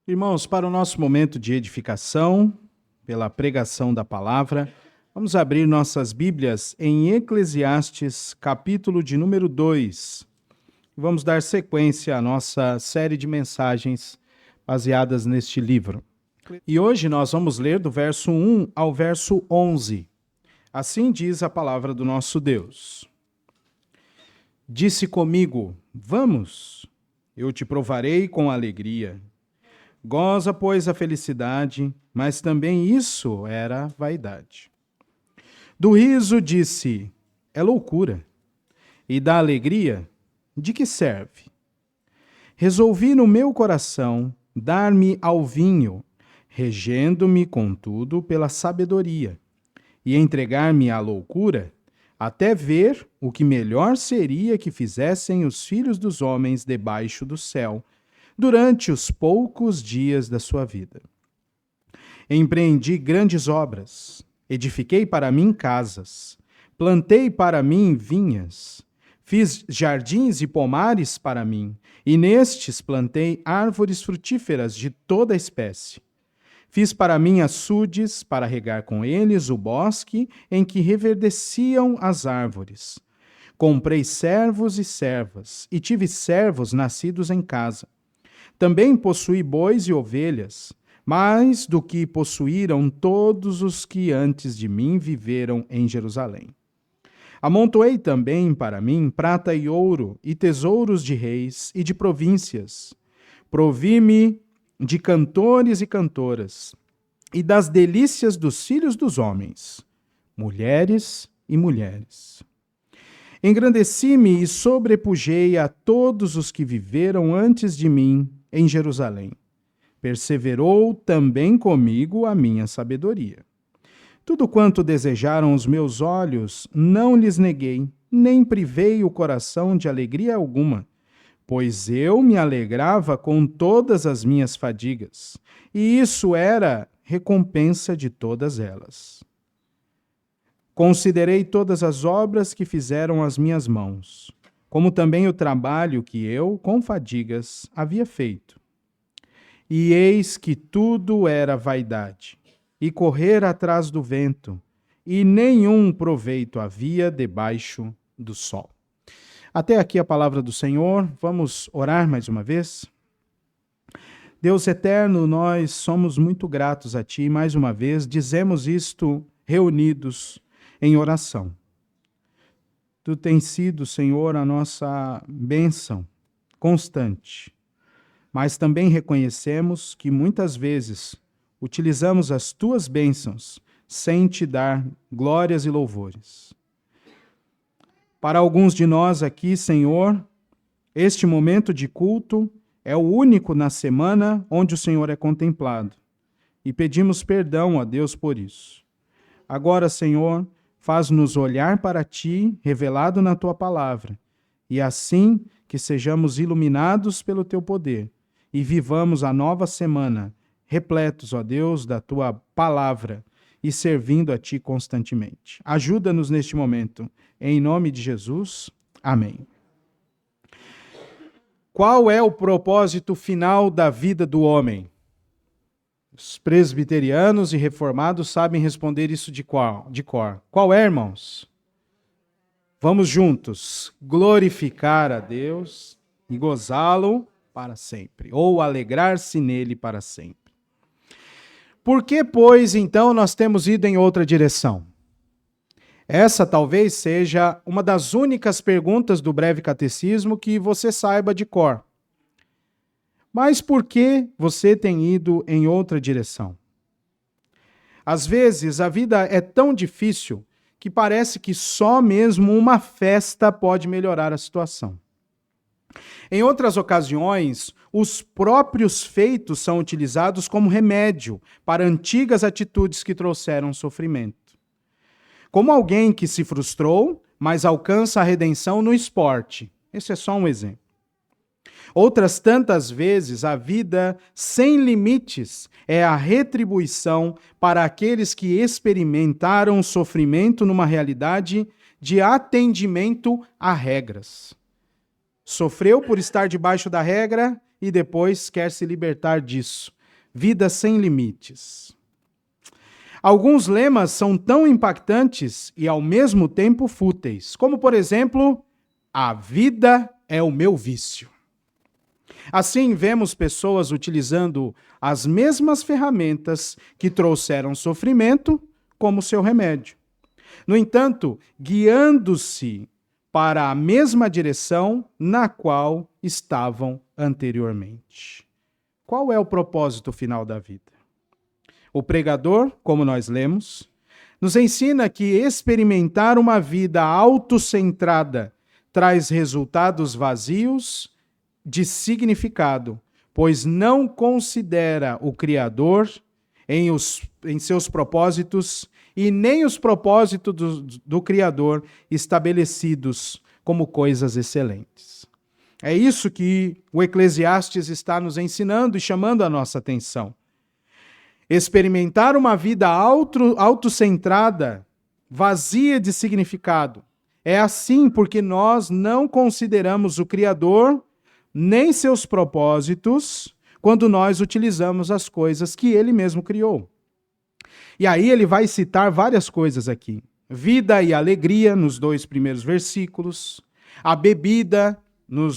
Irmãos, para o nosso momento de edificação, pela pregação da palavra, vamos abrir nossas Bíblias em Eclesiastes, capítulo de número 2. Vamos dar sequência à nossa série de mensagens baseadas neste livro. E hoje nós vamos ler do verso 1 ao verso 11. Assim diz a palavra do nosso Deus. Disse comigo, vamos, eu te provarei com alegria. Goza, pois, a felicidade, mas também isso era vaidade. Do riso disse, é loucura. E da alegria, de que serve? Resolvi no meu coração dar-me ao vinho, regendo-me, contudo, pela sabedoria, e entregar-me à loucura, até ver o que melhor seria que fizessem os filhos dos homens debaixo do céu, durante os poucos dias da sua vida. Empreendi grandes obras, edifiquei para mim casas, plantei para mim vinhas, fiz jardins e pomares para mim, e nestes plantei árvores frutíferas de toda espécie. Fiz para mim açudes, para regar com eles o bosque em que reverdeciam as árvores. Comprei servos e servas, e tive servos nascidos em casa. Também possuí bois e ovelhas, mais do que possuíram todos os que antes de mim viveram em Jerusalém. Amontoei também para mim prata e ouro, e tesouros de reis e de províncias. Provi-me de cantores e cantoras, e das delícias dos filhos dos homens, mulheres e mulheres. Engrandeci-me e sobrepujei a todos os que viveram antes de mim em Jerusalém. Perseverou também comigo a minha sabedoria. Tudo quanto desejaram os meus olhos, não lhes neguei, nem privei o coração de alegria alguma, pois eu me alegrava com todas as minhas fadigas, e isso era recompensa de todas elas. Considerei todas as obras que fizeram as minhas mãos, como também o trabalho que eu, com fadigas, havia feito. E eis que tudo era vaidade, e correr atrás do vento, e nenhum proveito havia debaixo do sol. Até aqui a palavra do Senhor. Vamos orar mais uma vez? Deus eterno, nós somos muito gratos a Ti, mais uma vez, dizemos isto reunidos em oração. Tu tens sido, Senhor, a nossa bênção constante, mas também reconhecemos que muitas vezes utilizamos as Tuas bênçãos sem Te dar glórias e louvores. Para alguns de nós aqui, Senhor, este momento de culto é o único na semana onde o Senhor é contemplado, e pedimos perdão a Deus por isso. Agora, Senhor, faz-nos olhar para Ti, revelado na Tua palavra, e assim que sejamos iluminados pelo Teu poder e vivamos a nova semana, repletos, ó Deus, da Tua palavra e servindo a Ti constantemente. Ajuda-nos neste momento. Em nome de Jesus, amém. Qual é o propósito final da vida do homem? Os presbiterianos e reformados sabem responder isso de cor. Qual é, irmãos? Vamos juntos. Glorificar a Deus e gozá-lo para sempre, ou alegrar-se nele para sempre. Por que, pois, então, nós temos ido em outra direção? Essa talvez seja uma das únicas perguntas do breve catecismo que você saiba de cor. Mas por que você tem ido em outra direção? Às vezes, a vida é tão difícil que parece que só mesmo uma festa pode melhorar a situação. Em outras ocasiões, os próprios feitos são utilizados como remédio para antigas atitudes que trouxeram sofrimento. Como alguém que se frustrou, mas alcança a redenção no esporte. Esse é só um exemplo. Outras tantas vezes, a vida sem limites é a retribuição para aqueles que experimentaram sofrimento numa realidade de atendimento a regras. Sofreu por estar debaixo da regra e depois quer se libertar disso. vida sem limites. Alguns lemas são tão impactantes e ao mesmo tempo fúteis, como por exemplo, a vida é o meu vício. Assim, vemos pessoas utilizando as mesmas ferramentas que trouxeram sofrimento como seu remédio. No entanto, guiando-se para a mesma direção na qual estavam anteriormente. Qual é o propósito final da vida? O pregador, como nós lemos, nos ensina que experimentar uma vida autocentrada traz resultados vazios de significado, pois não considera o Criador em seus propósitos e nem os propósitos do Criador estabelecidos como coisas excelentes. É isso que o Eclesiastes está nos ensinando e chamando a nossa atenção. Experimentar uma vida autocentrada, vazia de significado. É assim porque nós não consideramos o Criador nem seus propósitos quando nós utilizamos as coisas que ele mesmo criou. E aí ele vai citar várias coisas aqui. Vida e alegria, nos 2 primeiros versículos. A bebida, no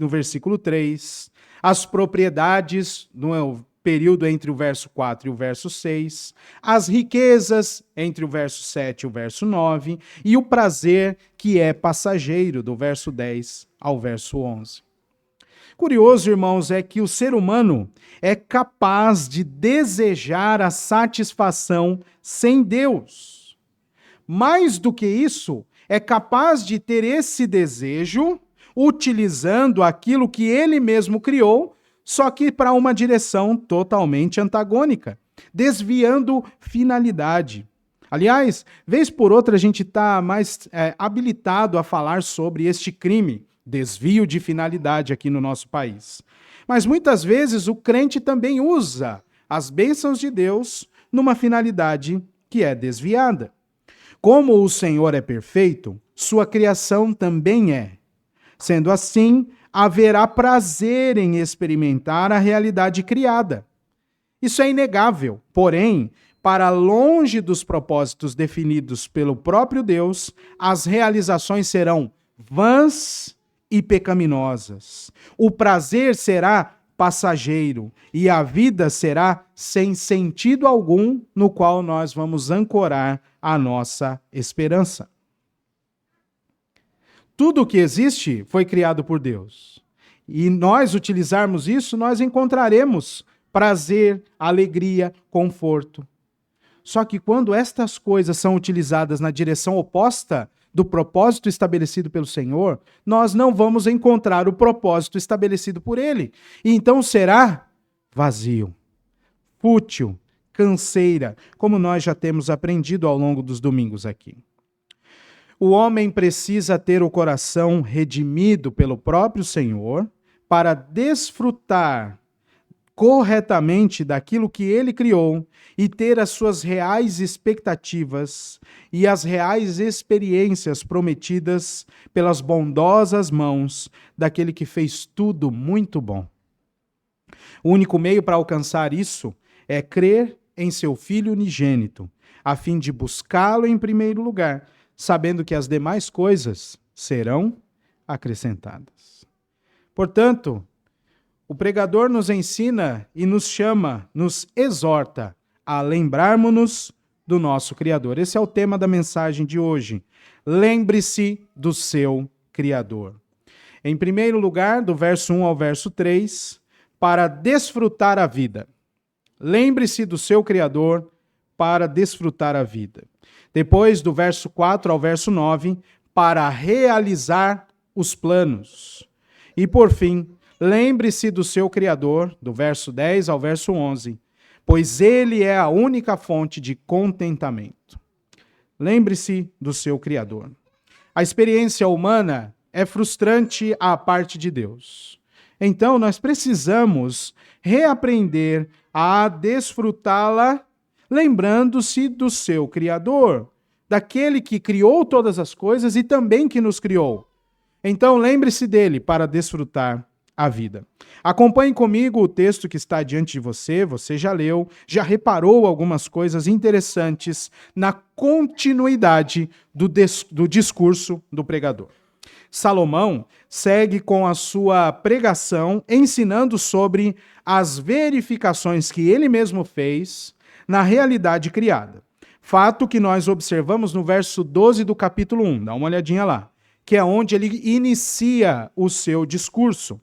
versículo 3. As propriedades, no período entre o verso 4 e o verso 6, as riquezas, entre o verso 7 e o verso 9, e o prazer, que é passageiro, do verso 10 ao verso 11. Curioso, irmãos, é que o ser humano é capaz de desejar a satisfação sem Deus. Mais do que isso, é capaz de ter esse desejo utilizando aquilo que ele mesmo criou, só que para uma direção totalmente antagônica, desviando finalidade. Aliás, vez por outra a gente está mais habilitado a falar sobre este crime, desvio de finalidade aqui no nosso país. Mas muitas vezes o crente também usa as bênçãos de Deus numa finalidade que é desviada. Como o Senhor é perfeito, sua criação também é. Sendo assim, haverá prazer em experimentar a realidade criada. Isso é inegável, porém, para longe dos propósitos definidos pelo próprio Deus, as realizações serão vãs e pecaminosas. O prazer será passageiro e a vida será sem sentido algum, no qual nós vamos ancorar a nossa esperança. Tudo o que existe foi criado por Deus. E nós utilizarmos isso, nós encontraremos prazer, alegria, conforto. Só que quando estas coisas são utilizadas na direção oposta do propósito estabelecido pelo Senhor, nós não vamos encontrar o propósito estabelecido por Ele. E então será vazio, fútil, canseira, como nós já temos aprendido ao longo dos domingos aqui. O homem precisa ter o coração redimido pelo próprio Senhor para desfrutar corretamente daquilo que ele criou e ter as suas reais expectativas e as reais experiências prometidas pelas bondosas mãos daquele que fez tudo muito bom. O único meio para alcançar isso é crer em seu Filho unigênito, a fim de buscá-lo em primeiro lugar, sabendo que as demais coisas serão acrescentadas. Portanto, o pregador nos ensina e nos chama, nos exorta a lembrarmos-nos do nosso Criador. Esse é o tema da mensagem de hoje. Lembre-se do seu Criador. Em primeiro lugar, do verso 1 ao verso 3, para desfrutar a vida. Lembre-se do seu Criador para desfrutar a vida. Depois, do verso 4 ao verso 9, para realizar os planos. E, por fim, lembre-se do seu Criador, do verso 10 ao verso 11, pois ele é a única fonte de contentamento. Lembre-se do seu Criador. A experiência humana é frustrante à parte de Deus. Então, nós precisamos reaprender a desfrutá-la, lembrando-se do seu Criador, daquele que criou todas as coisas e também que nos criou. Então, lembre-se dele para desfrutar a vida. Acompanhe comigo o texto que está diante de você, você já leu, já reparou algumas coisas interessantes na continuidade do discurso do pregador. Salomão segue com a sua pregação ensinando sobre as verificações que ele mesmo fez na realidade criada. Fato que nós observamos no verso 12 do capítulo 1, dá uma olhadinha lá, que é onde ele inicia o seu discurso.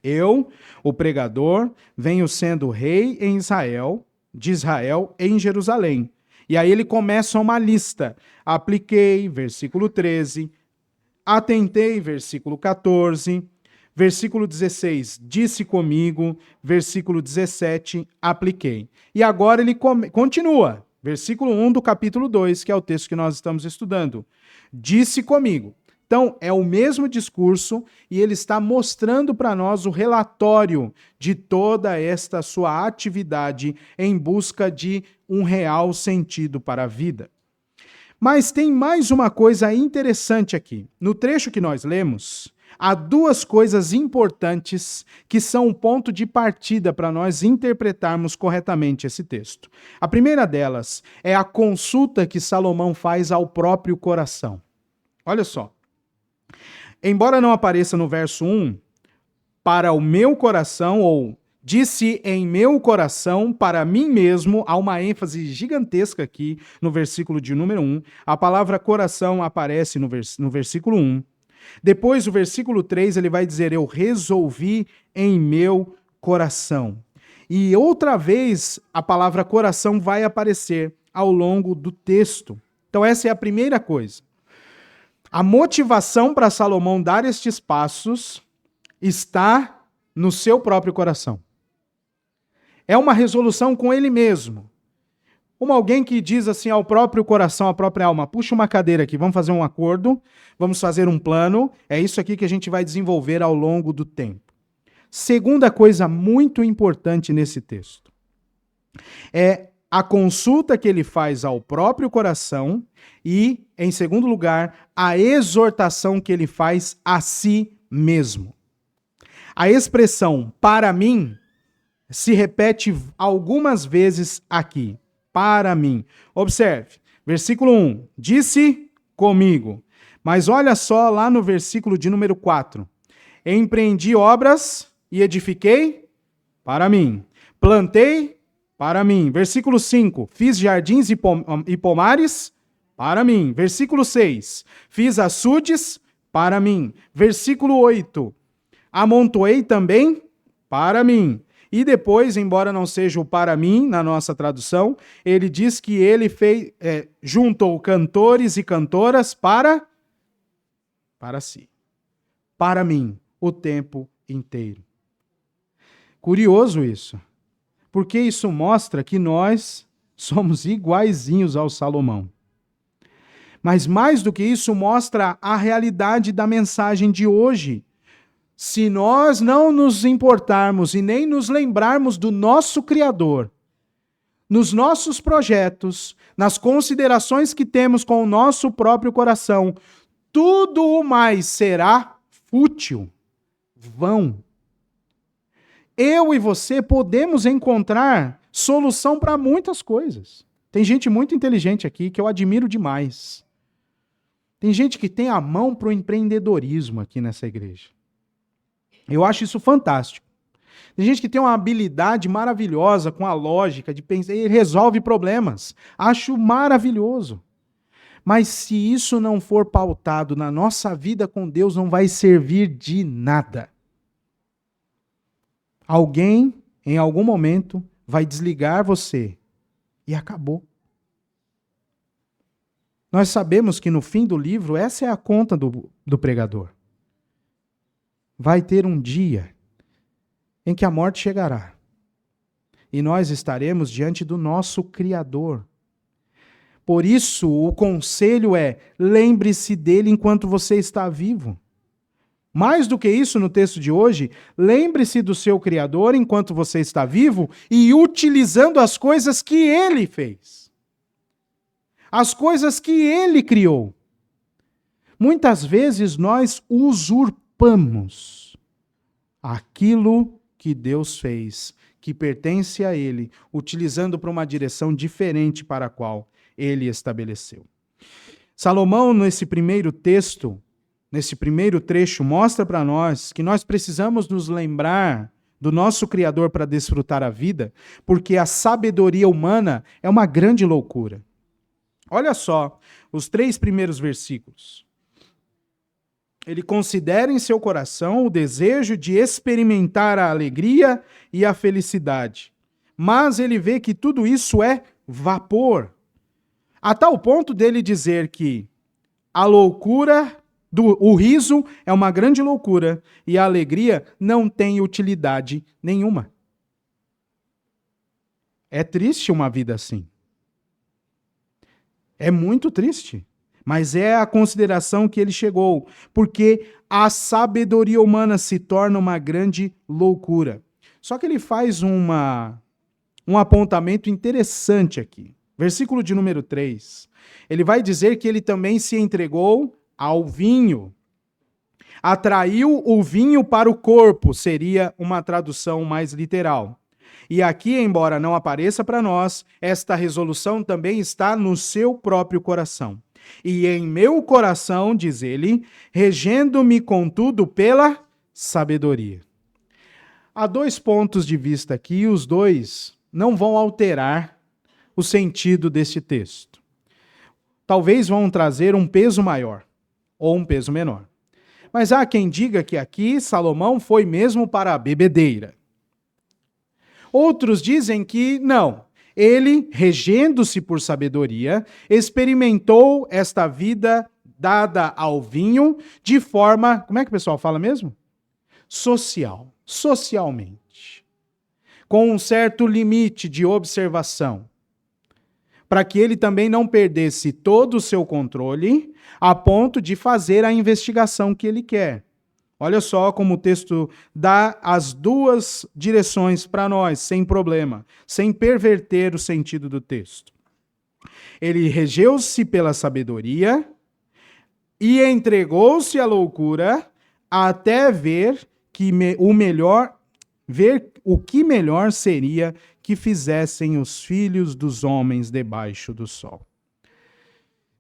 Eu, o pregador, venho sendo rei em Israel, de Israel em Jerusalém. E aí ele começa uma lista. Apliquei, versículo 13, atentei, versículo 14, versículo 16, disse comigo, versículo 17, apliquei. E agora ele continua, versículo 1 do capítulo 2, que é o texto que nós estamos estudando. Disse comigo. Então, é o mesmo discurso e ele está mostrando para nós o relatório de toda esta sua atividade em busca de um real sentido para a vida. Mas tem mais uma coisa interessante aqui. No trecho que nós lemos, há duas coisas importantes que são um ponto de partida para nós interpretarmos corretamente esse texto. A primeira delas é a consulta que Salomão faz ao próprio coração. Olha só. Embora não apareça no verso 1, para o meu coração, ou disse em meu coração, para mim mesmo, há uma ênfase gigantesca aqui no versículo de número 1. A palavra coração aparece no versículo 1. Depois, o versículo 3, ele vai dizer, eu resolvi em meu coração. E outra vez, a palavra coração vai aparecer ao longo do texto. Então, essa é a primeira coisa. A motivação para Salomão dar estes passos está no seu próprio coração. É uma resolução com ele mesmo. Como alguém que diz assim ao próprio coração, à própria alma, puxa uma cadeira aqui, vamos fazer um acordo, vamos fazer um plano, é isso aqui que a gente vai desenvolver ao longo do tempo. Segunda coisa muito importante nesse texto é a consulta que ele faz ao próprio coração e, em segundo lugar, a exortação que ele faz a si mesmo. A expressão para mim se repete algumas vezes aqui. Para mim. Observe, versículo 1, disse comigo. Mas olha só lá no versículo de número 4. Empreendi obras e edifiquei para mim. Plantei para mim. Versículo 5. Fiz jardins e pomares para mim. Versículo 6. Fiz açudes para mim. Versículo 8. Amontoei também para mim. E depois, embora não seja o para mim, na nossa tradução, ele diz que ele juntou cantores e cantoras para si. Para mim, o tempo inteiro. Curioso isso. Porque isso mostra que nós somos iguaizinhos ao Salomão. Mas mais do que isso, mostra a realidade da mensagem de hoje. Se nós não nos importarmos e nem nos lembrarmos do nosso Criador, nos nossos projetos, nas considerações que temos com o nosso próprio coração, tudo o mais será fútil, vão. Eu e você podemos encontrar solução para muitas coisas. Tem gente muito inteligente aqui que eu admiro demais. Tem gente que tem a mão para o empreendedorismo aqui nessa igreja. Eu acho isso fantástico. Tem gente que tem uma habilidade maravilhosa com a lógica de pensar e resolve problemas. Acho maravilhoso. Mas se isso não for pautado na nossa vida com Deus, não vai servir de nada. Alguém, em algum momento, vai desligar você e acabou. Nós sabemos que no fim do livro, essa é a conta do pregador. Vai ter um dia em que a morte chegará. E nós estaremos diante do nosso Criador. Por isso, o conselho é, lembre-se dele enquanto você está vivo. Mais do que isso, no texto de hoje, lembre-se do seu Criador enquanto você está vivo e utilizando as coisas que ele fez. As coisas que ele criou. Muitas vezes nós usurpamos aquilo que Deus fez, que pertence a Ele, utilizando para uma direção diferente para a qual Ele estabeleceu. Salomão, nesse primeiro texto, nesse primeiro trecho, mostra para nós que nós precisamos nos lembrar do nosso Criador para desfrutar a vida, porque a sabedoria humana é uma grande loucura. Olha só os 3 primeiros versículos. Ele considera em seu coração o desejo de experimentar a alegria e a felicidade, mas ele vê que tudo isso é vapor, a tal ponto dele dizer que a loucura, o riso é uma grande loucura e a alegria não tem utilidade nenhuma. É triste uma vida assim. É muito triste. Mas é a consideração que ele chegou, porque a sabedoria humana se torna uma grande loucura. Só que ele faz um apontamento interessante aqui. Versículo de número 3. Ele vai dizer que ele também se entregou ao vinho. Atraiu o vinho para o corpo, seria uma tradução mais literal. E aqui, embora não apareça para nós, esta resolução também está no seu próprio coração. E em meu coração, diz ele, regendo-me contudo pela sabedoria. Há 2 pontos de vista aqui, e os 2 não vão alterar o sentido deste texto. Talvez vão trazer um peso maior ou um peso menor. Mas há quem diga que aqui Salomão foi mesmo para a bebedeira. Outros dizem que não. Ele, regendo-se por sabedoria, experimentou esta vida dada ao vinho de forma, como é que o pessoal fala mesmo? Socialmente. Com um certo limite de observação. Para que ele também não perdesse todo o seu controle, a ponto de fazer a investigação que ele quer. Olha só como o texto dá as 2 direções para nós, sem problema, sem perverter o sentido do texto. Ele regeu-se pela sabedoria e entregou-se à loucura até ver o que melhor seria que fizessem os filhos dos homens debaixo do sol.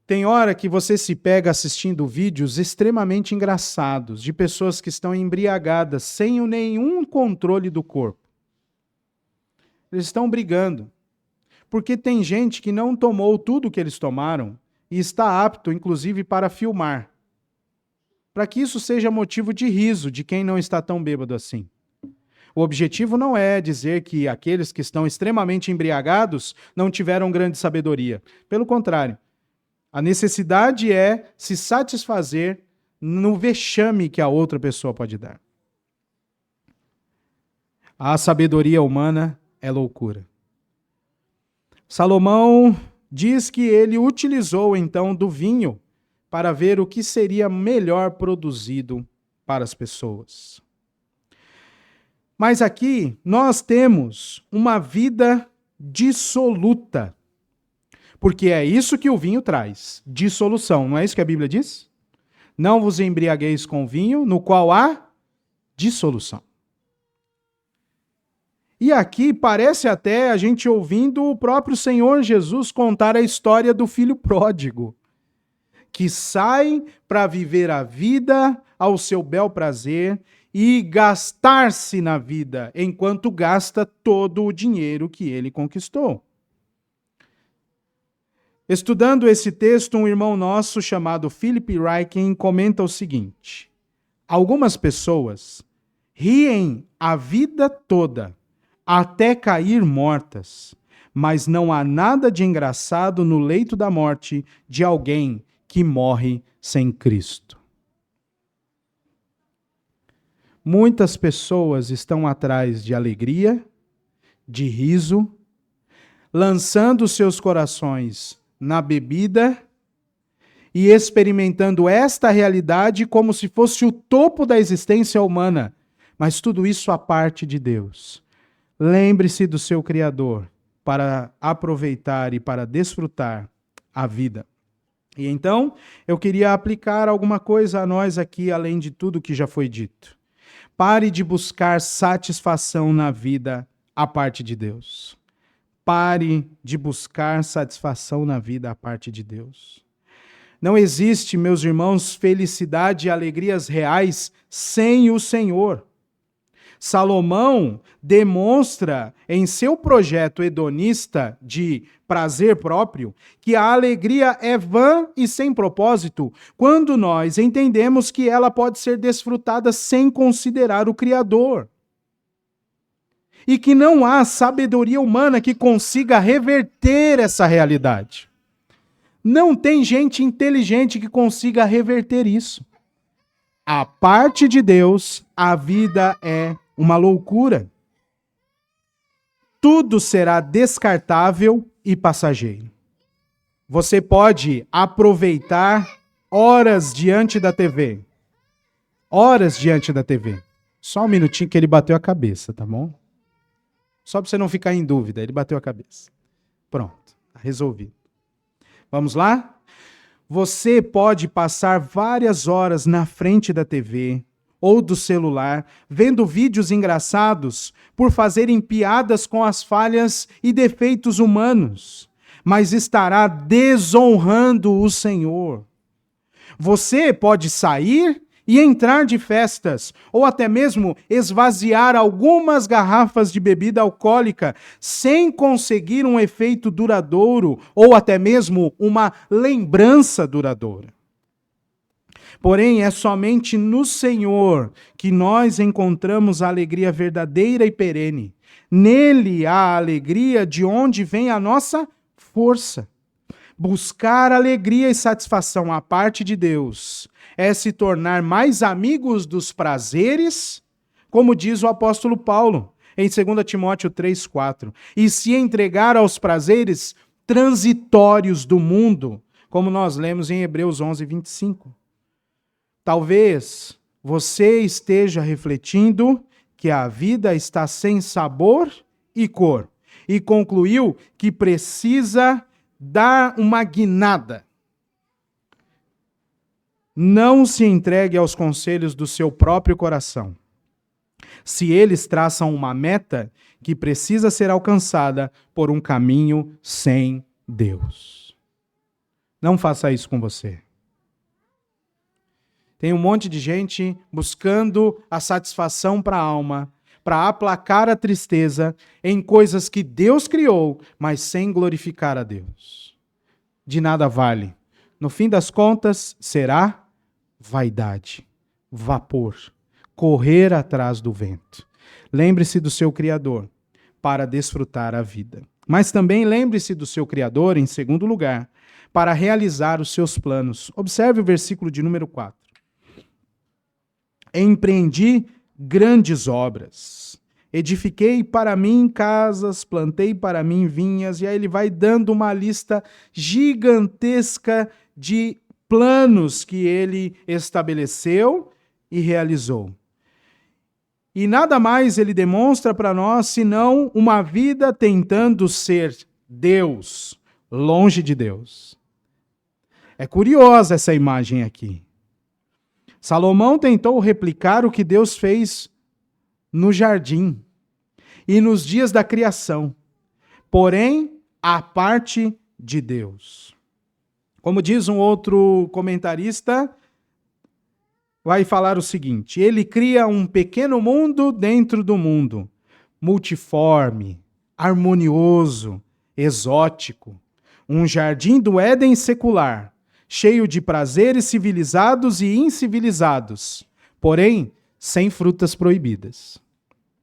Tem hora que você se pega assistindo vídeos extremamente engraçados de pessoas que estão embriagadas, sem nenhum controle do corpo. Eles estão brigando. Porque tem gente que não tomou tudo o que eles tomaram e está apto, inclusive, para filmar. Para que isso seja motivo de riso de quem não está tão bêbado assim. O objetivo não é dizer que aqueles que estão extremamente embriagados não tiveram grande sabedoria. Pelo contrário. A necessidade é se satisfazer no vexame que a outra pessoa pode dar. A sabedoria humana é loucura. Salomão diz que ele utilizou então do vinho para ver o que seria melhor produzido para as pessoas. Mas aqui nós temos uma vida dissoluta. Porque é isso que o vinho traz, dissolução. Não é isso que a Bíblia diz? Não vos embriagueis com vinho, no qual há dissolução. E aqui parece até a gente ouvindo o próprio Senhor Jesus contar a história do filho pródigo, que sai para viver a vida ao seu bel prazer e gastar-se na vida, enquanto gasta todo o dinheiro que ele conquistou. Estudando esse texto, um irmão nosso chamado Philip Ryken comenta o seguinte: algumas pessoas riem a vida toda até cair mortas, mas não há nada de engraçado no leito da morte de alguém que morre sem Cristo. Muitas pessoas estão atrás de alegria, de riso, lançando seus corações na bebida e experimentando esta realidade como se fosse o topo da existência humana, mas tudo isso à parte de Deus. Lembre-se do seu Criador para aproveitar e para desfrutar a vida. E então, eu queria aplicar alguma coisa a nós aqui, além de tudo que já foi dito. Pare de buscar satisfação na vida à parte de Deus. Pare de buscar satisfação na vida à parte de Deus. Não existe, meus irmãos, felicidade e alegrias reais sem o Senhor. Salomão demonstra em seu projeto hedonista de prazer próprio que a alegria é vã e sem propósito quando nós entendemos que ela pode ser desfrutada sem considerar o Criador. E que não há sabedoria humana que consiga reverter essa realidade. Não tem gente inteligente que consiga reverter isso. A parte de Deus, a vida é uma loucura. Tudo será descartável e passageiro. Você pode aproveitar horas diante da TV. Horas diante da TV. Só um minutinho que ele bateu a cabeça, tá bom? Só para você não ficar em dúvida, ele bateu a cabeça. Pronto, resolvido. Vamos lá? Você pode passar várias horas na frente da TV ou do celular, vendo vídeos engraçados por fazerem piadas com as falhas e defeitos humanos, mas estará desonrando o Senhor. Você pode sair e entrar de festas, ou até mesmo esvaziar algumas garrafas de bebida alcoólica sem conseguir um efeito duradouro, ou até mesmo uma lembrança duradoura. Porém, é somente no Senhor que nós encontramos a alegria verdadeira e perene. Nele há a alegria de onde vem a nossa força. Buscar alegria e satisfação à parte de Deus é se tornar mais amigos dos prazeres, como diz o apóstolo Paulo em 2 Timóteo 3,4, e se entregar aos prazeres transitórios do mundo, como nós lemos em Hebreus 11:25. Talvez você esteja refletindo que a vida está sem sabor e cor e concluiu que precisa dar uma guinada. Não se entregue aos conselhos do seu próprio coração. Se eles traçam uma meta que precisa ser alcançada por um caminho sem Deus. Não faça isso com você. Tem um monte de gente buscando a satisfação para a alma, para aplacar a tristeza em coisas que Deus criou, mas sem glorificar a Deus. De nada vale. No fim das contas, será vaidade, vapor, correr atrás do vento. Lembre-se do seu Criador para desfrutar a vida. Mas também lembre-se do seu Criador, em segundo lugar, para realizar os seus planos. Observe o versículo de número 4. Empreendi grandes obras. Edifiquei para mim casas, plantei para mim vinhas, e aí ele vai dando uma lista gigantesca de planos que ele estabeleceu e realizou. E nada mais ele demonstra para nós senão uma vida tentando ser Deus, longe de Deus. É curiosa essa imagem aqui. Salomão tentou replicar o que Deus fez no jardim e nos dias da criação, porém, à parte de Deus. Como diz um outro comentarista, vai falar o seguinte: ele cria um pequeno mundo dentro do mundo, multiforme, harmonioso, exótico, um jardim do Éden secular, cheio de prazeres civilizados e incivilizados, porém, sem frutas proibidas.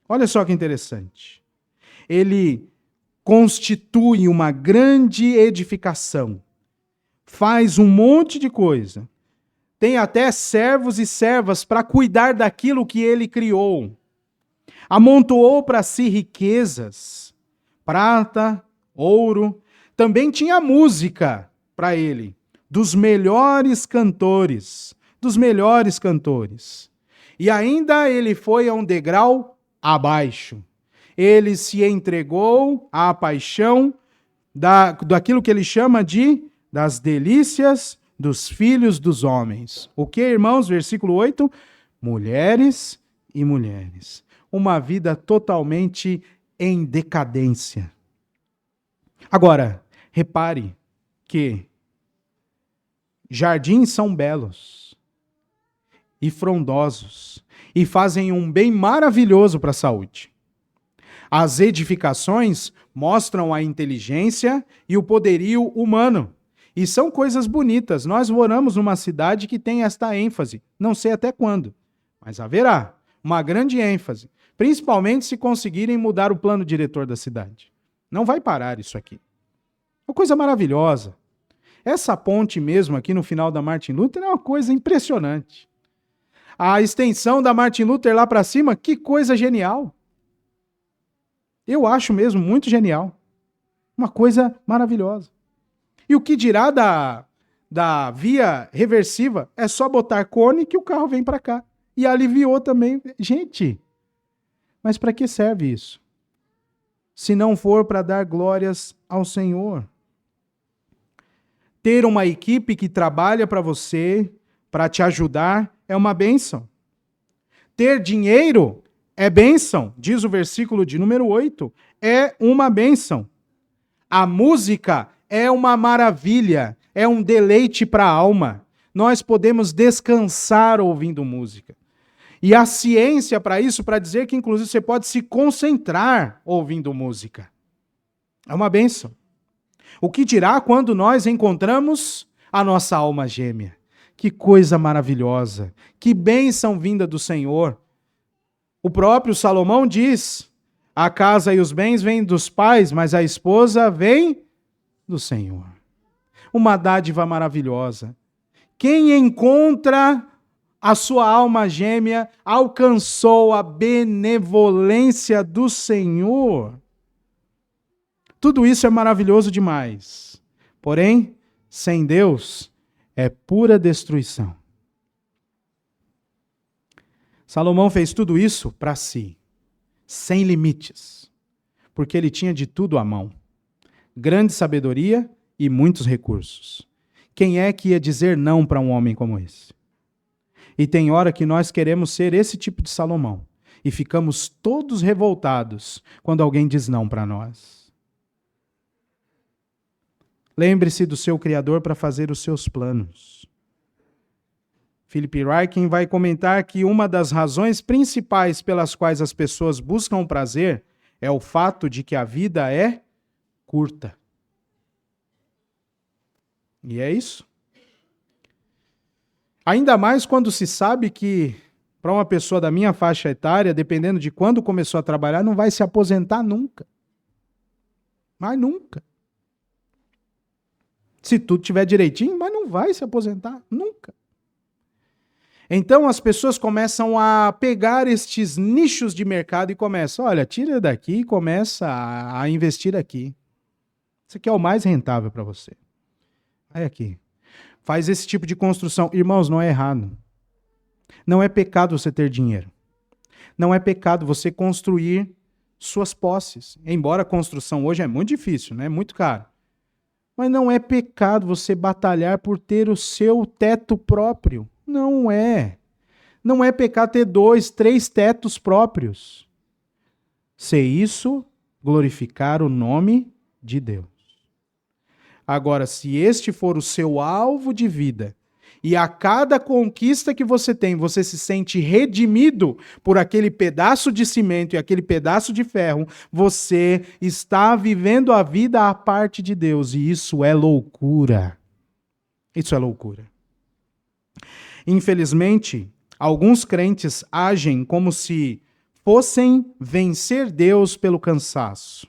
Olha só que interessante. Ele constitui uma grande edificação, faz um monte de coisa, tem até servos e servas para cuidar daquilo que ele criou. Amontoou para si riquezas, prata, ouro, também tinha música para ele, dos melhores cantores. E ainda ele foi a um degrau abaixo. Ele se entregou à paixão daquilo que ele chama das delícias dos filhos dos homens. O que, irmãos? Versículo 8. Mulheres e mulheres. Uma vida totalmente em decadência. Agora, repare que jardins são belos e frondosos e fazem um bem maravilhoso para a saúde. As edificações mostram a inteligência e o poderio humano. E são coisas bonitas. Nós moramos numa cidade que tem esta ênfase. Não sei até quando, mas haverá uma grande ênfase. Principalmente se conseguirem mudar o plano diretor da cidade. Não vai parar isso aqui. Uma coisa maravilhosa. Essa ponte mesmo aqui no final da Martin Luther é uma coisa impressionante. A extensão da Martin Luther lá para cima, que coisa genial. Eu acho mesmo muito genial. Uma coisa maravilhosa. E o que dirá da via reversiva? É só botar cone que o carro vem para cá. E aliviou também. Gente, mas para que serve isso? Se não for para dar glórias ao Senhor. Ter uma equipe que trabalha para você, para te ajudar, é uma bênção. Ter dinheiro é bênção, diz o versículo de número 8. É uma bênção. A música é uma maravilha, é um deleite para a alma. Nós podemos descansar ouvindo música. E a ciência para isso, para dizer que inclusive você pode se concentrar ouvindo música. É uma bênção. O que dirá quando nós encontramos a nossa alma gêmea? Que coisa maravilhosa, que bênção vinda do Senhor. O próprio Salomão diz, a casa e os bens vêm dos pais, mas a esposa vem do Senhor. Uma dádiva maravilhosa. Quem encontra a sua alma gêmea alcançou a benevolência do Senhor. Tudo isso é maravilhoso demais. Porém, sem Deus, é pura destruição. Salomão fez tudo isso para si, sem limites, porque ele tinha de tudo à mão. Grande sabedoria e muitos recursos. Quem é que ia dizer não para um homem como esse? E tem hora que nós queremos ser esse tipo de Salomão e ficamos todos revoltados quando alguém diz não para nós. Lembre-se do seu Criador para fazer os seus planos. Philip Ryken vai comentar que uma das razões principais pelas quais as pessoas buscam o prazer é o fato de que a vida é curta. E é isso. Ainda mais quando se sabe que, para uma pessoa da minha faixa etária, dependendo de quando começou a trabalhar, não vai se aposentar nunca. Mas nunca. Se tudo estiver direitinho, mas não vai se aposentar nunca. Então as pessoas começam a pegar estes nichos de mercado e começam, olha, tira daqui e começa a investir aqui. Isso aqui é o mais rentável para você. Vai aqui. Faz esse tipo de construção. Irmãos, não é errado. Não é pecado você ter dinheiro. Não é pecado você construir suas posses. Embora a construção hoje é muito difícil, né? Muito caro. Mas não é pecado você batalhar por ter o seu teto próprio. Não é. Não é pecado ter 2, 3 tetos próprios. Se isso glorificar o nome de Deus. Agora, se este for o seu alvo de vida, e a cada conquista que você tem, você se sente redimido por aquele pedaço de cimento e aquele pedaço de ferro, você está vivendo a vida à parte de Deus, e isso é loucura. Isso é loucura. Infelizmente, alguns crentes agem como se fossem vencer Deus pelo cansaço.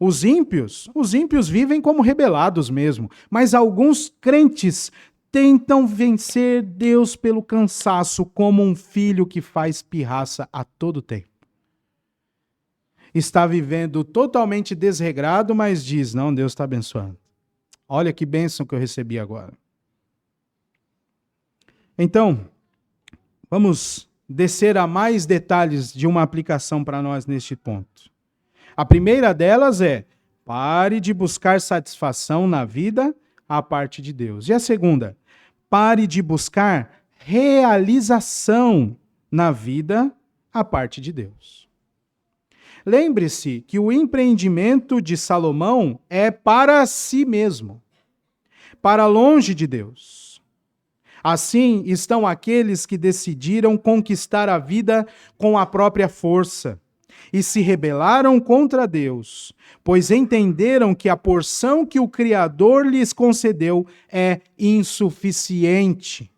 Os ímpios vivem como rebelados mesmo, mas alguns crentes tentam vencer Deus pelo cansaço, como um filho que faz pirraça a todo tempo. Está vivendo totalmente desregrado, mas diz, não, Deus está abençoando. Olha que bênção que eu recebi agora. Então, vamos descer a mais detalhes de uma aplicação para nós neste ponto. A primeira delas é, pare de buscar satisfação na vida à parte de Deus. E a segunda, pare de buscar realização na vida a parte de Deus. Lembre-se que o empreendimento de Salomão é para si mesmo, para longe de Deus. Assim estão aqueles que decidiram conquistar a vida com a própria força e se rebelaram contra Deus, pois entenderam que a porção que o Criador lhes concedeu é insuficiente.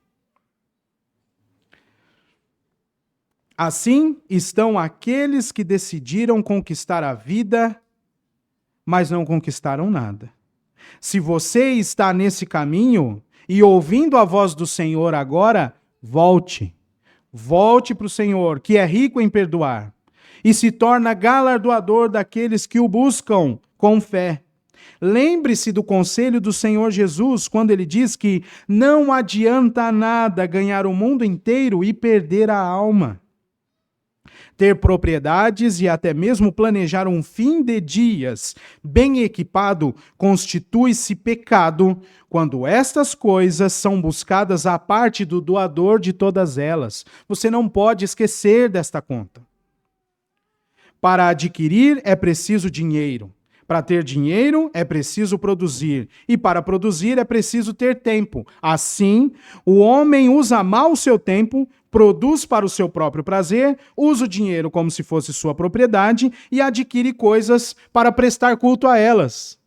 Assim estão aqueles que decidiram conquistar a vida, mas não conquistaram nada. Se você está nesse caminho e ouvindo a voz do Senhor agora, volte. Volte para o Senhor, que é rico em perdoar, e se torna galardoador daqueles que o buscam com fé. Lembre-se do conselho do Senhor Jesus, quando ele diz que não adianta nada ganhar o mundo inteiro e perder a alma. Ter propriedades e até mesmo planejar um fim de dias bem equipado constitui-se pecado quando estas coisas são buscadas à parte do doador de todas elas. Você não pode esquecer desta conta. Para adquirir é preciso dinheiro. Para ter dinheiro é preciso produzir. E para produzir é preciso ter tempo. Assim, o homem usa mal o seu tempo, produz para o seu próprio prazer, usa o dinheiro como se fosse sua propriedade e adquire coisas para prestar culto a elas.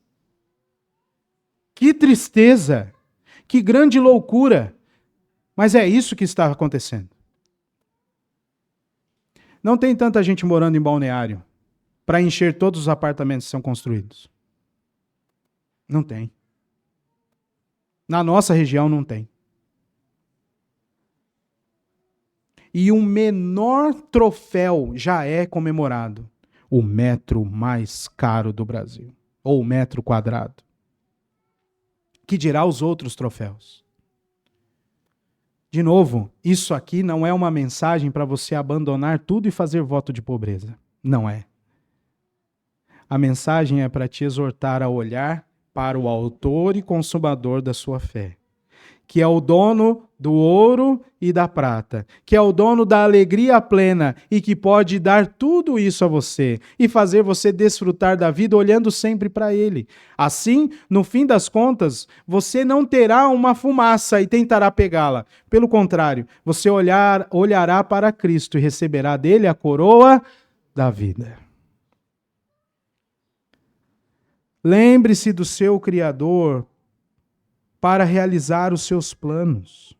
Que tristeza! Que grande loucura! Mas é isso que está acontecendo. Não tem tanta gente morando em Balneário para encher todos os apartamentos que são construídos. Não tem. Na nossa região não tem. E o menor troféu já é comemorado. O metro mais caro do Brasil. Ou o metro quadrado. Que dirá os outros troféus? De novo, isso aqui não é uma mensagem para você abandonar tudo e fazer voto de pobreza. Não é. A mensagem é para te exortar a olhar para o autor e consumador da sua fé, que é o dono do ouro e da prata, que é o dono da alegria plena e que pode dar tudo isso a você e fazer você desfrutar da vida olhando sempre para ele. Assim, no fim das contas, você não terá uma fumaça e tentará pegá-la. Pelo contrário, você olhará para Cristo e receberá dele a coroa da vida. Lembre-se do seu Criador para realizar os seus planos.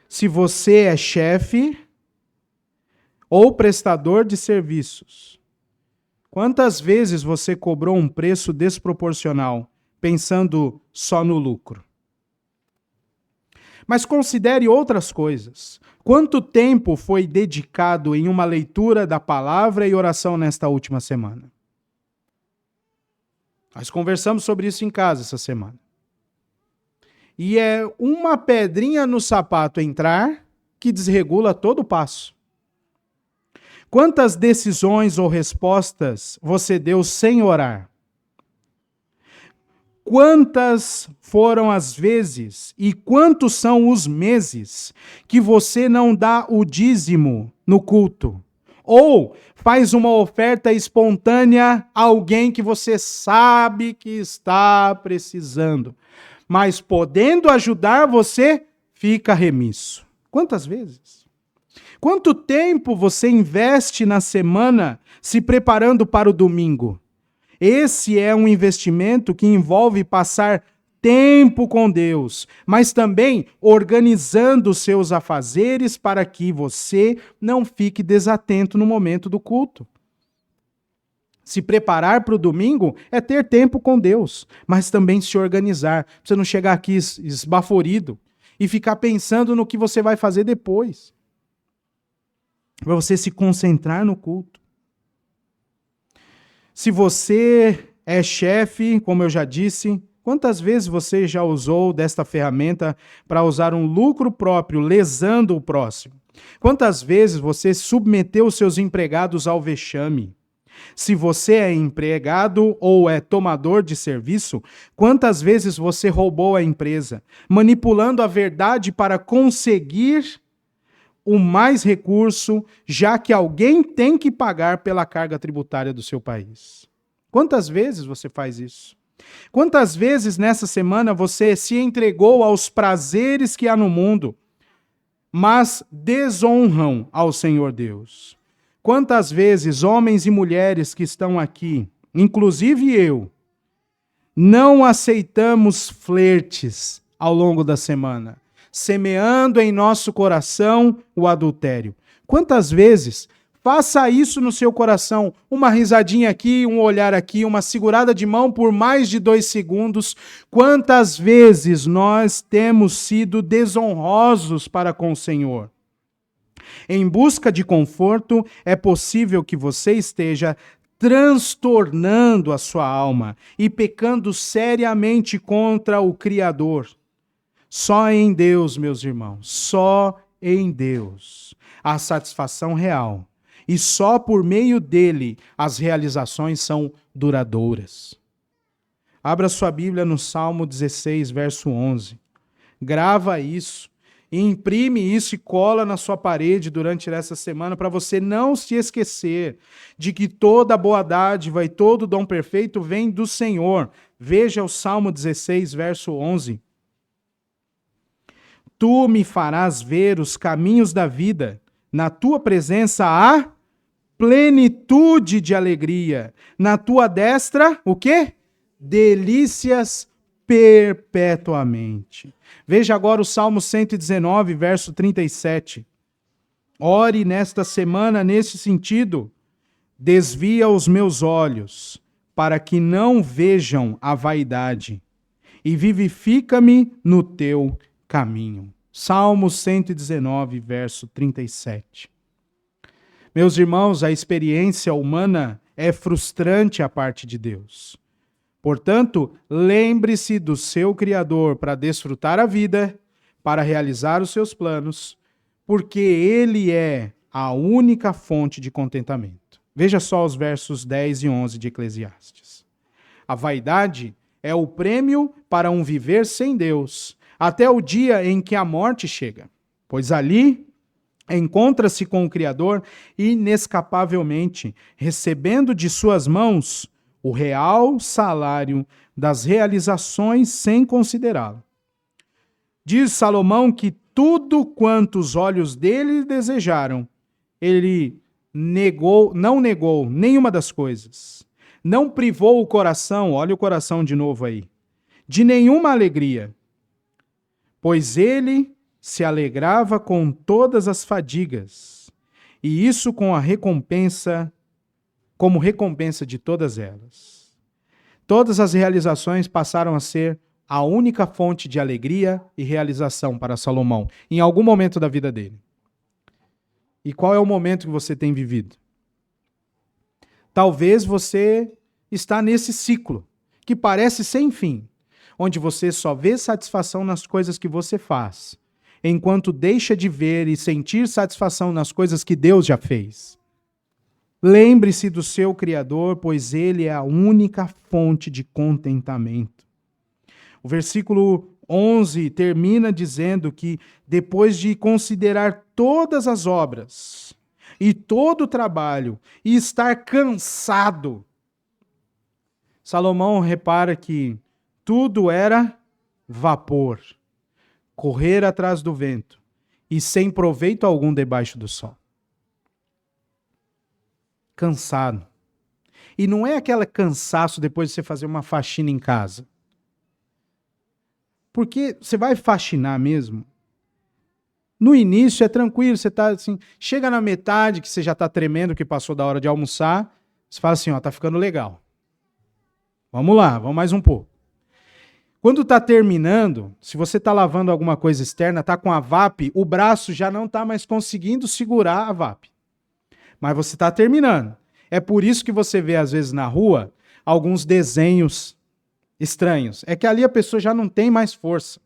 Se você é chefe ou prestador de serviços, quantas vezes você cobrou um preço desproporcional, pensando só no lucro? Mas considere outras coisas. Quanto tempo foi dedicado em uma leitura da palavra e oração nesta última semana? Nós conversamos sobre isso em casa essa semana. E é uma pedrinha no sapato entrar que desregula todo o passo. Quantas decisões ou respostas você deu sem orar? Quantas foram as vezes e quantos são os meses que você não dá o dízimo no culto? Ou faz uma oferta espontânea a alguém que você sabe que está precisando, mas podendo ajudar você, fica remisso. Quantas vezes? Quanto tempo você investe na semana se preparando para o domingo? Esse é um investimento que envolve passar tempo com Deus, mas também organizando os seus afazeres para que você não fique desatento no momento do culto. Se preparar para o domingo é ter tempo com Deus, mas também se organizar. Pra você não chegar aqui esbaforido e ficar pensando no que você vai fazer depois. Para você se concentrar no culto. Se você é chefe, como eu já disse, quantas vezes você já usou desta ferramenta para usar um lucro próprio, lesando o próximo? Quantas vezes você submeteu os seus empregados ao vexame? Se você é empregado ou é tomador de serviço, quantas vezes você roubou a empresa, manipulando a verdade para conseguir o mais recurso, já que alguém tem que pagar pela carga tributária do seu país. Quantas vezes você faz isso? Quantas vezes nessa semana você se entregou aos prazeres que há no mundo, mas desonram ao Senhor Deus? Quantas vezes homens e mulheres que estão aqui, inclusive eu, não aceitamos flertes ao longo da semana, semeando em nosso coração o adultério? Quantas vezes? Faça isso no seu coração, uma risadinha aqui, um olhar aqui, uma segurada de mão por mais de 2 segundos. Quantas vezes nós temos sido desonrosos para com o Senhor? Em busca de conforto, é possível que você esteja transtornando a sua alma e pecando seriamente contra o Criador. Só em Deus, meus irmãos, só em Deus há satisfação real. E só por meio dele as realizações são duradouras. Abra sua Bíblia no Salmo 16, verso 11. Grava isso, imprime isso e cola na sua parede durante essa semana para você não se esquecer de que toda boa dádiva e todo dom perfeito vem do Senhor. Veja o Salmo 16, verso 11. Tu me farás ver os caminhos da vida, na tua presença há plenitude de alegria. Na tua destra, o quê? Delícias perpetuamente. Veja agora o Salmo 119, verso 37. Ore nesta semana nesse sentido. Desvia os meus olhos, para que não vejam a vaidade, e vivifica-me no teu caminho. Salmo 119, verso 37. Meus irmãos, a experiência humana é frustrante à parte de Deus. Portanto, lembre-se do seu Criador para desfrutar a vida, para realizar os seus planos, porque Ele é a única fonte de contentamento. Veja só os versos 10 e 11 de Eclesiastes. A vaidade é o prêmio para um viver sem Deus, até o dia em que a morte chega, pois ali encontra-se com o Criador inescapavelmente, recebendo de suas mãos o real salário das realizações sem considerá-lo. Diz Salomão que tudo quanto os olhos dele desejaram, ele não negou nenhuma das coisas. Não privou o coração, olha o coração de novo aí, de nenhuma alegria, pois ele se alegrava com todas as fadigas, e isso com a recompensa, como recompensa de todas elas. Todas as realizações passaram a ser a única fonte de alegria e realização para Salomão, em algum momento da vida dele. E qual é o momento que você tem vivido? Talvez você está nesse ciclo, que parece sem fim, onde você só vê satisfação nas coisas que você faz, enquanto deixa de ver e sentir satisfação nas coisas que Deus já fez. Lembre-se do seu Criador, pois Ele é a única fonte de contentamento. O versículo 11 termina dizendo que, depois de considerar todas as obras e todo o trabalho e estar cansado, Salomão repara que tudo era vapor, correr atrás do vento e sem proveito algum debaixo do sol. Cansado. E não é aquele cansaço depois de você fazer uma faxina em casa. Porque você vai faxinar mesmo. No início é tranquilo, você tá assim, chega na metade que você já tá tremendo que passou da hora de almoçar, você fala assim, ó, tá ficando legal. Vamos lá, vamos mais um pouco. Quando está terminando, se você está lavando alguma coisa externa, está com a VAP, o braço já não está mais conseguindo segurar a VAP. Mas você está terminando. É por isso que você vê, às vezes, na rua, alguns desenhos estranhos. É que ali a pessoa já não tem mais força.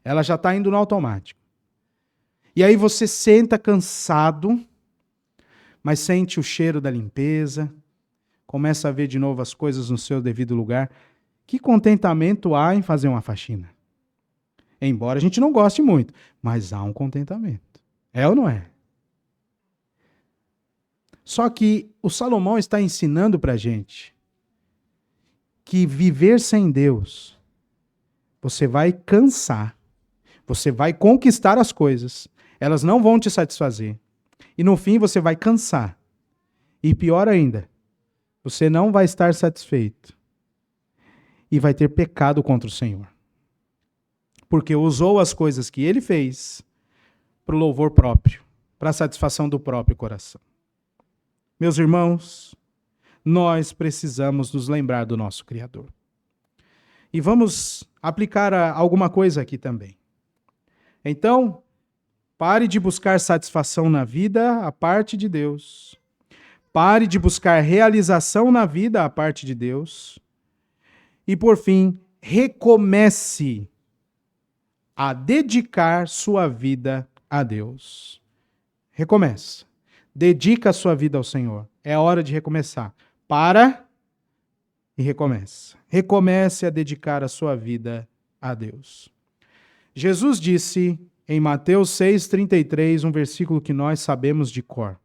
Ela já está indo no automático. E aí você senta cansado, mas sente o cheiro da limpeza, começa a ver de novo as coisas no seu devido lugar. Que contentamento há em fazer uma faxina? Embora a gente não goste muito, mas há um contentamento. É ou não é? Só que o Salomão está ensinando para a gente que viver sem Deus, você vai cansar, você vai conquistar as coisas, elas não vão te satisfazer. E no fim você vai cansar. E pior ainda, você não vai estar satisfeito. E vai ter pecado contra o Senhor. Porque usou as coisas que ele fez para o louvor próprio, para a satisfação do próprio coração. Meus irmãos, nós precisamos nos lembrar do nosso Criador. E vamos aplicar alguma coisa aqui também. Então, pare de buscar satisfação na vida à parte de Deus. Pare de buscar realização na vida à parte de Deus. E, por fim, recomece a dedicar sua vida a Deus. Recomeça. Dedica a sua vida ao Senhor. É a hora de recomeçar. Para e recomeça. Recomece a dedicar a sua vida a Deus. Jesus disse em Mateus 6,33, um versículo que nós sabemos de cor,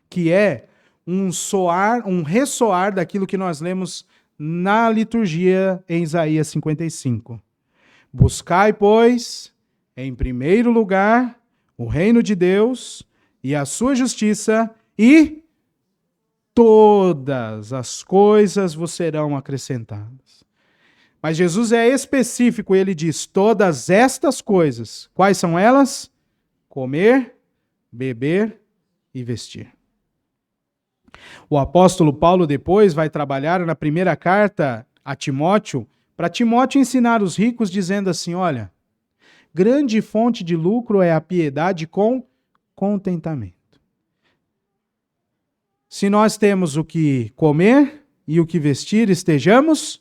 que é um ressoar daquilo que nós lemos na liturgia em Isaías 55. Buscai, pois, em primeiro lugar, o reino de Deus e a sua justiça, e todas as coisas vos serão acrescentadas. Mas Jesus é específico, ele diz, todas estas coisas, quais são elas? Comer, beber e vestir. O apóstolo Paulo depois vai trabalhar na primeira carta a Timóteo, para Timóteo ensinar os ricos, dizendo assim, olha, grande fonte de lucro é a piedade com contentamento. Se nós temos o que comer e o que vestir, estejamos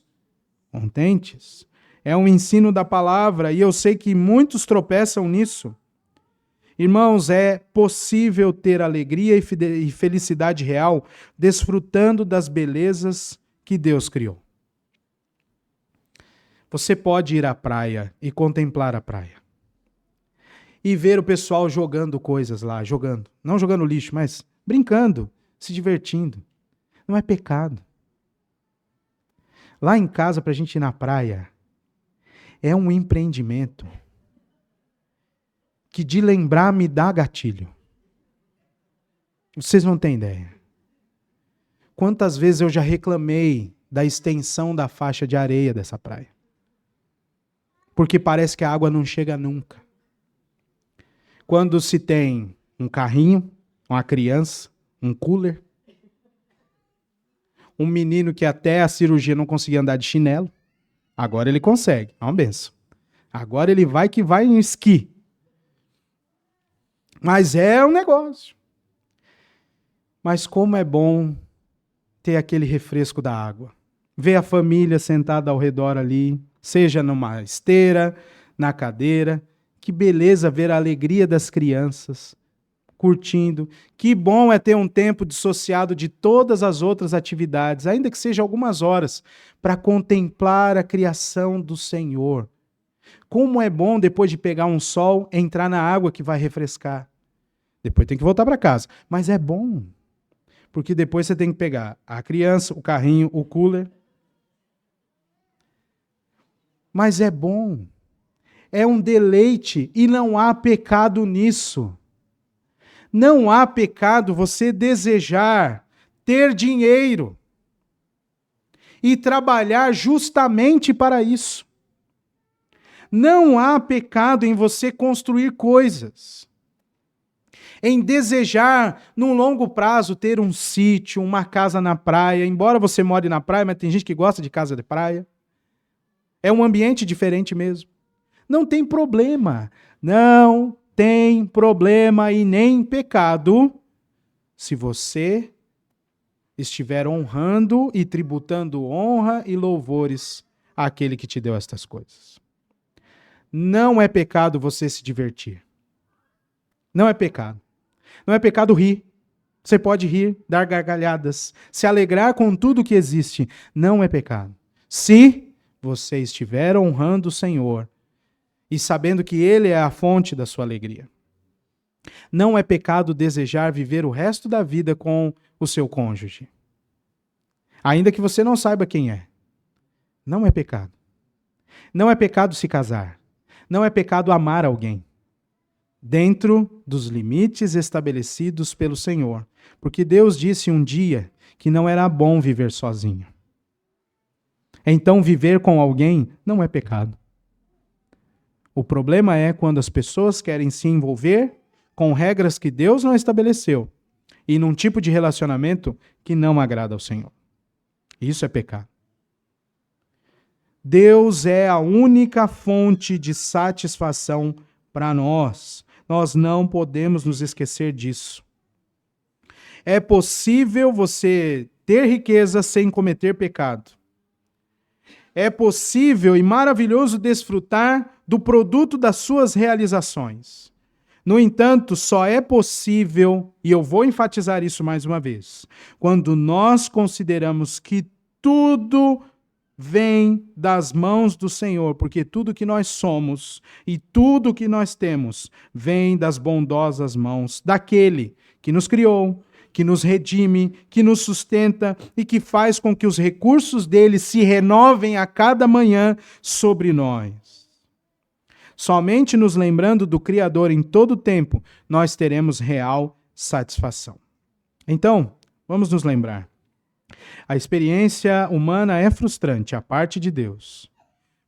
contentes. É um ensino da palavra e eu sei que muitos tropeçam nisso. Irmãos, é possível ter alegria e felicidade real desfrutando das belezas que Deus criou. Você pode ir à praia e contemplar a praia. E ver o pessoal jogando coisas lá, jogando. Não jogando lixo, mas brincando, se divertindo. Não é pecado. Lá em casa, para a gente ir na praia, é um empreendimento que de lembrar me dá gatilho. Vocês não têm ideia. Quantas vezes eu já reclamei da extensão da faixa de areia dessa praia? Porque parece que a água não chega nunca. Quando se tem um carrinho, uma criança, um cooler, um menino que até a cirurgia não conseguia andar de chinelo, agora ele consegue, é uma benção. Agora ele vai que vai em esqui. Mas é um negócio. Mas como é bom ter aquele refresco da água. Ver a família sentada ao redor ali, seja numa esteira, na cadeira. Que beleza ver a alegria das crianças curtindo. Que bom é ter um tempo dissociado de todas as outras atividades, ainda que seja algumas horas, para contemplar a criação do Senhor. Como é bom, depois de pegar um sol, entrar na água que vai refrescar. Depois tem que voltar para casa. Mas é bom, porque depois você tem que pegar a criança, o carrinho, o cooler. Mas é bom. É um deleite e não há pecado nisso. Não há pecado você desejar ter dinheiro e trabalhar justamente para isso. Não há pecado em você construir coisas, em desejar, num longo prazo, ter um sítio, uma casa na praia, embora você more na praia, mas tem gente que gosta de casa de praia. É um ambiente diferente mesmo. Não tem problema. Não tem problema e nem pecado se você estiver honrando e tributando honra e louvores àquele que te deu estas coisas. Não é pecado você se divertir. Não é pecado. Não é pecado rir. Você pode rir, dar gargalhadas, se alegrar com tudo que existe. Não é pecado. Se você estiver honrando o Senhor e sabendo que Ele é a fonte da sua alegria. Não é pecado desejar viver o resto da vida com o seu cônjuge. Ainda que você não saiba quem é. Não é pecado. Não é pecado se casar. Não é pecado amar alguém. Dentro dos limites estabelecidos pelo Senhor. Porque Deus disse um dia que não era bom viver sozinho. Então, viver com alguém não é pecado. O problema é quando as pessoas querem se envolver com regras que Deus não estabeleceu e num tipo de relacionamento que não agrada ao Senhor. Isso é pecado. Deus é a única fonte de satisfação para nós. Nós não podemos nos esquecer disso. É possível você ter riqueza sem cometer pecado. É possível e maravilhoso desfrutar do produto das suas realizações. No entanto, só é possível, e eu vou enfatizar isso mais uma vez, quando nós consideramos que tudo vem das mãos do Senhor, porque tudo que nós somos e tudo que nós temos vem das bondosas mãos daquele que nos criou, que nos redime, que nos sustenta e que faz com que os recursos dele se renovem a cada manhã sobre nós. Somente nos lembrando do Criador em todo o tempo, nós teremos real satisfação. Então, vamos nos lembrar. A experiência humana é frustrante, a parte de Deus.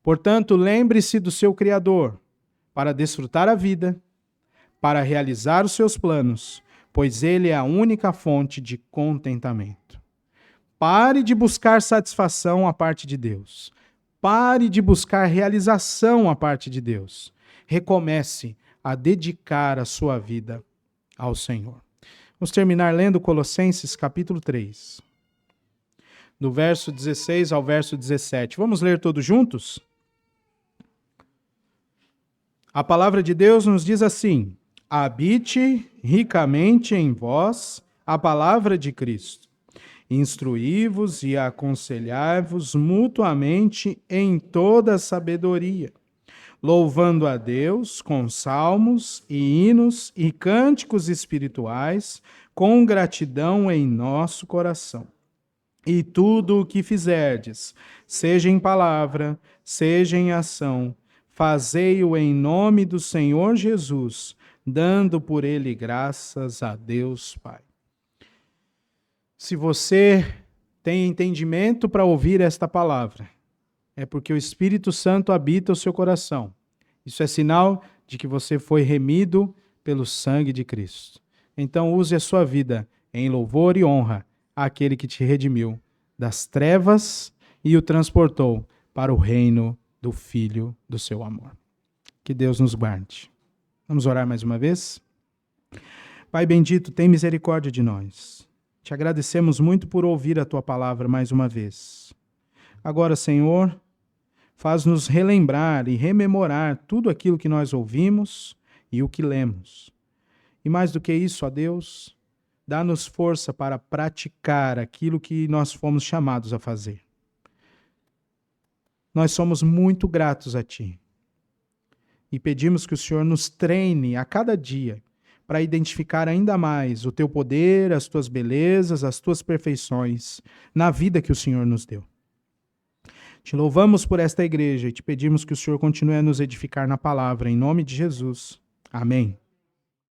Portanto, lembre-se do seu Criador para desfrutar a vida, para realizar os seus planos, pois ele é a única fonte de contentamento. Pare de buscar satisfação à parte de Deus. Pare de buscar realização à parte de Deus. Recomece a dedicar a sua vida ao Senhor. Vamos terminar lendo Colossenses capítulo 3. Do verso 16 ao verso 17. Vamos ler todos juntos? A palavra de Deus nos diz assim: habite ricamente em vós a palavra de Cristo. Instruí-vos e aconselhai-vos mutuamente em toda sabedoria, louvando a Deus com salmos e hinos e cânticos espirituais, com gratidão em nosso coração. E tudo o que fizerdes, seja em palavra, seja em ação, fazei-o em nome do Senhor Jesus, dando por ele graças a Deus Pai. Se você tem entendimento para ouvir esta palavra, é porque o Espírito Santo habita o seu coração. Isso é sinal de que você foi remido pelo sangue de Cristo. Então use a sua vida em louvor e honra àquele que te redimiu das trevas e o transportou para o reino do Filho do seu amor. Que Deus nos guarde. Vamos orar mais uma vez? Pai bendito, tem misericórdia de nós. Te agradecemos muito por ouvir a tua palavra mais uma vez. Agora, Senhor, faz-nos relembrar e rememorar tudo aquilo que nós ouvimos e o que lemos. E mais do que isso, ó Deus, dá-nos força para praticar aquilo que nós fomos chamados a fazer. Nós somos muito gratos a Ti e pedimos que o Senhor nos treine a cada dia para identificar ainda mais o Teu poder, as Tuas belezas, as Tuas perfeições na vida que o Senhor nos deu. Te louvamos por esta igreja e te pedimos que o Senhor continue a nos edificar na palavra, em nome de Jesus. Amém.